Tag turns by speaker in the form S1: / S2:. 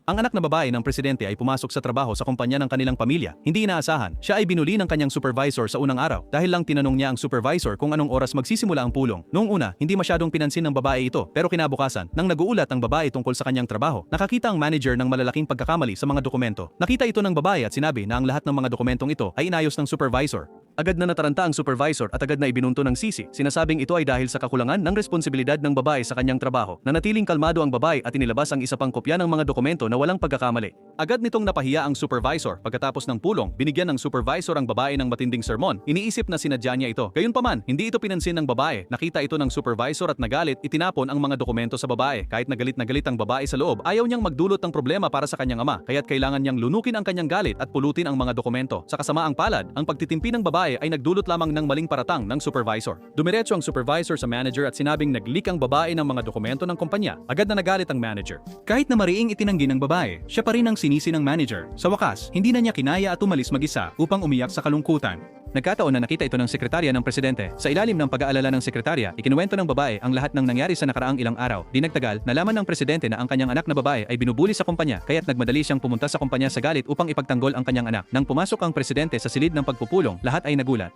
S1: Ang anak na babae ng presidente ay pumasok sa trabaho sa kumpanya ng kanilang pamilya. Hindi inaasahan, siya ay binuli ng kanyang supervisor sa unang araw dahil lang tinanong niya ang supervisor kung anong oras magsisimula ang pulong. Noong una, hindi masyadong pinansin ng babae ito, pero kinabukasan, nang naguulat ang babae tungkol sa kanyang trabaho, nakakita ang manager ng malalaking pagkakamali sa mga dokumento. Nakita ito ng babae at sinabi na ang lahat ng mga dokumentong ito ay inayos ng supervisor. Agad na nataranta ang supervisor at agad na ibinunto ng sisi. Sinasabing ito ay dahil sa kakulangan ng responsibilidad ng babae sa kanyang trabaho. Nanatiling kalmado ang babae at inilabas ang isa pang kopya ng mga dokumento na walang pagkakamali. Agad nitong napahiya ang supervisor. Pagkatapos ng pulong, binigyan ng supervisor ang babae ng matinding sermon. Iniisip na sinadya niya ito. Gayunpaman, hindi ito pinansin ng babae. Nakita ito ng supervisor at nagalit, itinapon ang mga dokumento sa babae. Kahit na galit ang babae sa loob, ayaw niyang magdulot ng problema para sa kanyang ama. Kaya't kailangan niyang lunukin ang kanyang galit at pulutin ang mga dokumento. Sa kasamaang palad, ang pagtitimpi ng babae ay nagdulot lamang ng maling paratang ng supervisor. Dumiretso ang supervisor sa manager at sinabing nag-leak ang babae ng mga dokumento ng kumpanya. Agad na nagalit ang manager. Kahit na mariing itinanggi ng babae, siya pa rin ang sinisi ng manager. Sa wakas, hindi na niya kinaya at umalis mag-isa upang umiyak sa kalungkutan. Nagkataon na nakita ito ng sekretarya ng presidente. Sa ilalim ng pag-aalala ng sekretarya, ikinuwento ng babae ang lahat ng nangyari sa nakaraang ilang araw. Di nagtagal, nalaman ng presidente na ang kanyang anak na babae ay binubuli sa kumpanya, kaya't nagmadali siyang pumunta sa kumpanya sa galit upang ipagtanggol ang kanyang anak. Nang pumasok ang presidente sa silid ng pagpupulong, lahat ay nagulat.